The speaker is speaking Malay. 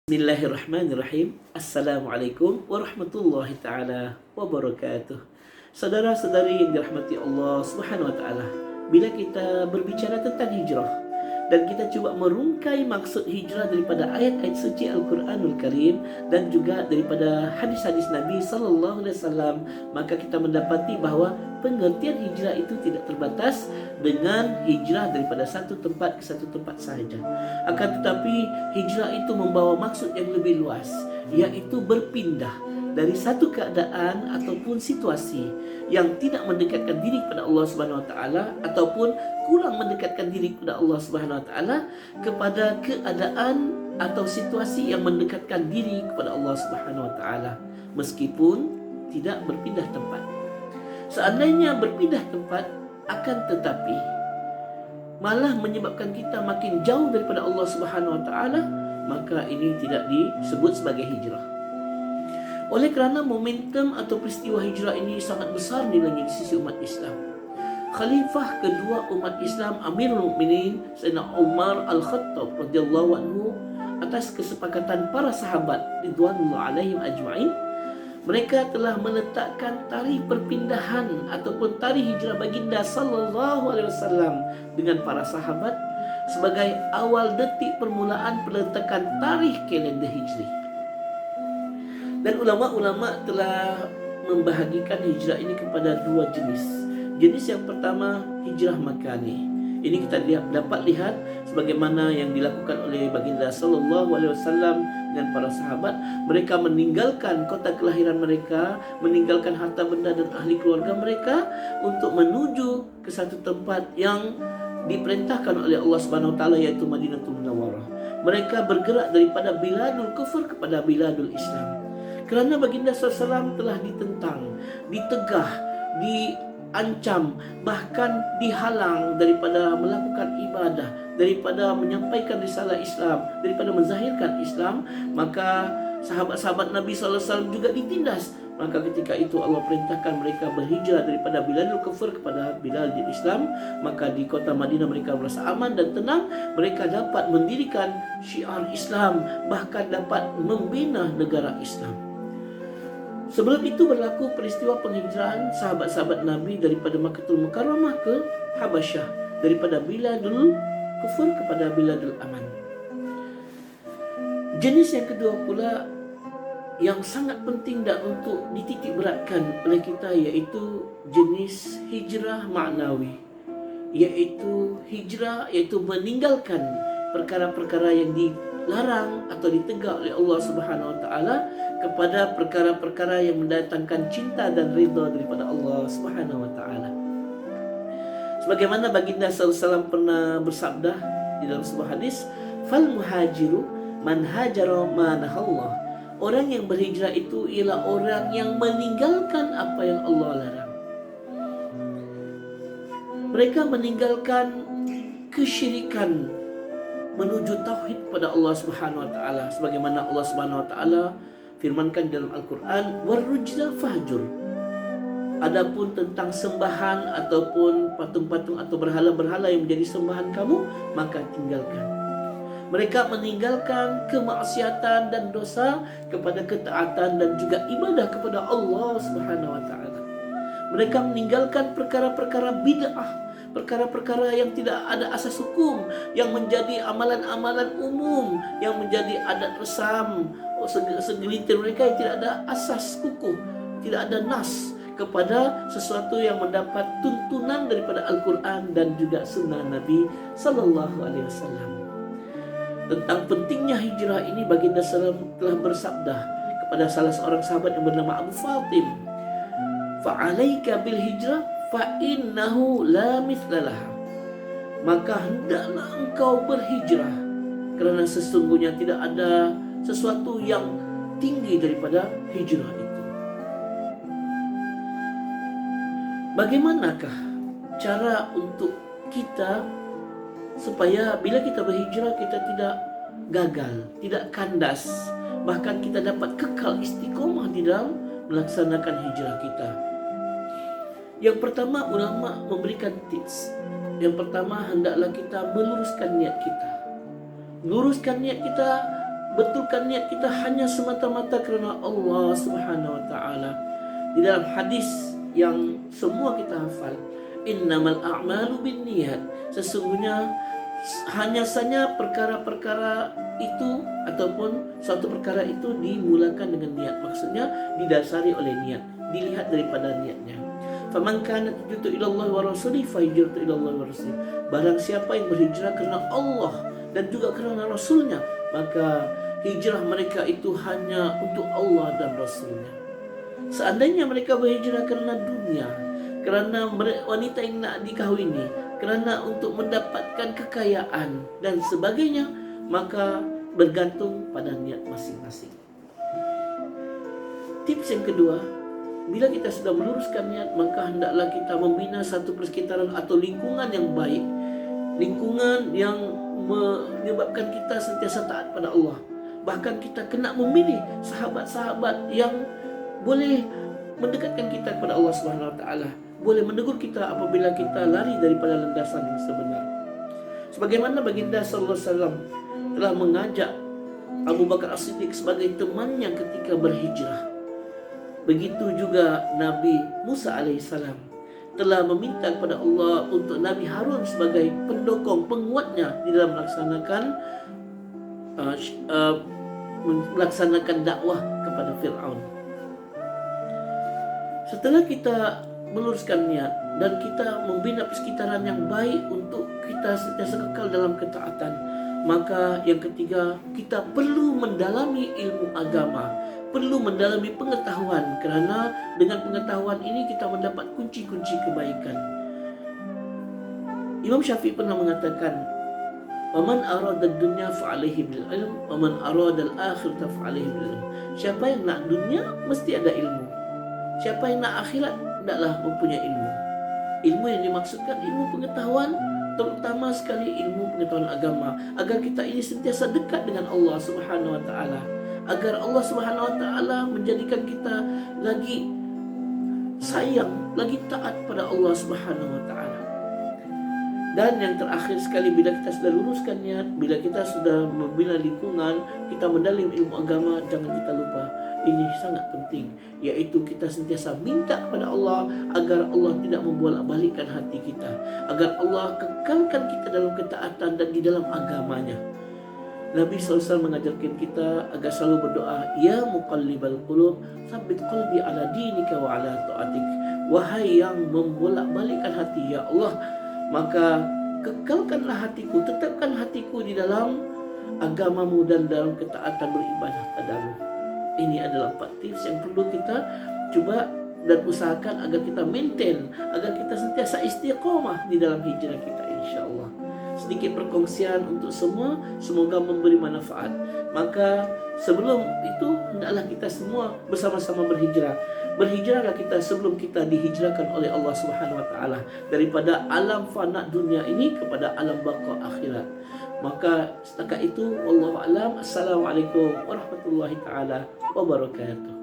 Bismillahirrahmanirrahim. Assalamualaikum warahmatullahi ta'ala wabarakatuh. Saudara-saudari yang dirahmati Allah Subhanahu wa ta'ala, bila kita berbicara tentang hijrah dan kita cuba merungkai maksud hijrah daripada ayat-ayat suci Al-Quranul Karim dan juga daripada hadis-hadis Nabi sallallahu alaihi wasallam, maka kita mendapati bahawa pengertian hijrah itu tidak terbatas dengan hijrah daripada satu tempat ke satu tempat sahaja. Akan tetapi hijrah itu membawa maksud yang lebih luas, iaitu berpindah dari satu keadaan ataupun situasi yang tidak mendekatkan diri kepada Allah Subhanahu wa taala ataupun kurang mendekatkan diri kepada Allah Subhanahu wa taala kepada keadaan atau situasi yang mendekatkan diri kepada Allah Subhanahu wa taala, meskipun tidak berpindah tempat. Seandainya berpindah tempat, akan tetapi malah menyebabkan kita makin jauh daripada Allah Subhanahu wa taala, maka ini tidak disebut sebagai hijrah. Oleh kerana momentum atau peristiwa hijrah ini sangat besar nilainya di sisi umat Islam, Khalifah kedua umat Islam, Amirul Mukminin Sayyidina Umar Al-Khattab radhiyallahu anhu, atas kesepakatan para sahabat ridwanullah alaihim ajma'in, mereka telah meletakkan tarikh perpindahan ataupun tarikh hijrah baginda sallallahu alaihi wasallam dengan para sahabat sebagai awal detik permulaan peletakan tarikh kalender Hijri. Dan ulama-ulama telah membahagikan hijrah ini kepada dua jenis. Jenis yang pertama, hijrah makani. Ini kita dapat lihat sebagaimana yang dilakukan oleh baginda sallallahu alaihi wasallam dengan para sahabat. Mereka meninggalkan kota kelahiran mereka, meninggalkan harta benda dan ahli keluarga mereka untuk menuju ke satu tempat yang diperintahkan oleh Allah Subhanahu wa taala, yaitu Madinatul Munawwarah. Mereka bergerak daripada biladul kufur kepada biladul Islam. Kerana baginda SAW telah ditentang, ditegah, diancam, bahkan dihalang daripada melakukan ibadah, daripada menyampaikan risalah Islam, daripada menzahirkan Islam, maka sahabat-sahabat Nabi SAW juga ditindas. Maka ketika itu Allah perintahkan mereka berhijrah daripada biladul kufur kepada biladul Islam. Maka di kota Madinah mereka merasa aman dan tenang. Mereka dapat mendirikan syiar Islam, bahkan dapat membina negara Islam. Sebelum itu berlaku peristiwa penghijrahan sahabat-sahabat Nabi daripada Makkahul Mukarramah ke Habasyah, daripada biladul kufur kepada biladul aman. Jenis yang kedua pula yang sangat penting dan untuk dititik beratkan oleh kita, iaitu jenis hijrah maknawi, iaitu hijrah, iaitu meninggalkan perkara-perkara yang dilarang atau ditegak oleh Allah Subhanahu wa taala kepada perkara-perkara yang mendatangkan cinta dan ridha daripada Allah Subhanahu wa taala. Sebagaimana baginda sallallahu alaihi wasallam pernah bersabda di dalam sebuah hadis, "Fal muhajiru man hajara ma nahallah." Orang yang berhijrah itu ialah orang yang meninggalkan apa yang Allah larang. Mereka meninggalkan kesyirikan menuju tauhid kepada Allah Subhanahu wa taala, sebagaimana Allah Subhanahu wa taala firmankan dalam Al-Quran, "Warrujza fahjur." Adapun tentang sembahan ataupun patung-patung atau berhala-berhala yang menjadi sembahan kamu, maka tinggalkan. Mereka meninggalkan kemaksiatan dan dosa kepada ketaatan dan juga ibadah kepada Allah Subhanahu wa taala. Mereka meninggalkan perkara-perkara bid'ah, perkara-perkara yang tidak ada asas hukum, yang menjadi amalan-amalan umum, yang menjadi adat resam segelintir mereka yang tidak ada asas kukuh, tidak ada nas kepada sesuatu yang mendapat tuntunan daripada Al-Quran dan juga sunnah Nabi sallallahu alaihi wasallam. Tentang pentingnya hijrah ini, baginda sallallahu telah bersabda kepada salah seorang sahabat yang bernama Abu Fatim, "Fa'alaika bil hijrah fa innahu la mithlalah." Maka hendaklah engkau berhijrah, kerana sesungguhnya tidak ada sesuatu yang tinggi daripada hijrah itu. Bagaimanakah cara untuk kita supaya bila kita berhijrah kita tidak gagal, tidak kandas, bahkan kita dapat kekal istiqomah di dalam melaksanakan hijrah kita? Yang pertama, ulama memberikan tips. Yang pertama, hendaklah kita meluruskan niat kita. Luruskan niat kita betulkan niat kita hanya semata-mata kerana Allah Subhanahu wa taala. Di dalam hadis yang semua kita hafal, innamal a'malu binniyat, sesungguhnya hanya saja perkara-perkara itu ataupun suatu perkara itu dimulakan dengan niat. Maksudnya didasari oleh niat, dilihat daripada niatnya. Faman kanat hijratuhu ila Allah wa rasulih fa hijratuhu ila Allah wa rasulih. Barang siapa yang berhijrah kerana Allah dan juga kerana Rasulnya, maka hijrah mereka itu hanya untuk Allah dan Rasulnya. Seandainya mereka berhijrah kerana dunia, kerana wanita yang nak dikahwini, kerana untuk mendapatkan kekayaan dan sebagainya, maka bergantung pada niat masing-masing. Tips yang kedua, bila kita sudah meluruskan niat, maka hendaklah kita membina satu persekitaran atau lingkungan yang baik, lingkungan yang menyebabkan kita sentiasa taat pada Allah. Bahkan kita kena memilih sahabat-sahabat yang boleh mendekatkan kita kepada Allah Subhanahu wa taala, boleh menegur kita apabila kita lari daripada landasan yang sebenar. Sebagaimana baginda sallallahu alaihi wasallam telah mengajak Abu Bakar As-Siddiq sebagai temannya ketika berhijrah, begitu juga Nabi Musa alaihissalam telah meminta kepada Allah untuk Nabi Harun sebagai pendukung, penguatnya di dalam melaksanakan dakwah kepada Fir'aun. Setelah kita meluruskan niat dan kita membina persekitaran yang baik untuk kita sentiasa kekal dalam ketaatan, maka yang ketiga, kita perlu mendalami ilmu agama, perlu mendalami pengetahuan, kerana dengan pengetahuan ini kita mendapat kunci-kunci kebaikan. Imam Syafi'i pernah mengatakan, "Waman arada dunya fa'alaihi bil ilm, waman arada al-akhirata fa'alaihi bil ilm." Siapa yang nak dunia mesti ada ilmu. Siapa yang nak akhirat hendaklah mempunyai ilmu. Ilmu yang dimaksudkan ilmu pengetahuan, terutama sekali ilmu pengetahuan agama, agar kita ini sentiasa dekat dengan Allah Subhanahu wa taala, agar Allah Subhanahu wa taala menjadikan kita lagi sayang, lagi taat pada Allah Subhanahu wa taala. Dan yang terakhir sekali, bila kita sudah luruskan niat, bila kita sudah membina lingkungan, kita mendalim ilmu agama, jangan kita lupa, ini sangat penting, iaitu kita sentiasa minta kepada Allah agar Allah tidak membolak-balikkan hati kita, agar Allah kekalkan kita dalam ketaatan dan di dalam agamanya. Nabi SAW mengajarkan kita agar selalu berdoa, "Ya muqallibal qulub, tsabbit qalbi ala dinika wa ala ta'atik." Wahai yang membolak-balikkan hati, ya Allah, maka kekalkanlah hatiku, tetapkan hatiku di dalam agamamu dan dalam ketaatan beribadah padamu. Ini adalah 4 tips yang perlu kita cuba dan usahakan agar kita maintain, agar kita sentiasa istiqamah di dalam hijrah kita, insya-Allah. Sedikit perkongsian untuk semua, semoga memberi manfaat. Maka sebelum itu hendaklah kita semua bersama-sama berhijrah. Berhijrahlah kita sebelum kita dihijrahkan oleh Allah Subhanahu wa taala daripada alam fana dunia ini kepada alam baqa akhirat. Maka setakat itu, wallahu alam. Assalamualaikum warahmatullahi taala wabarakatuh.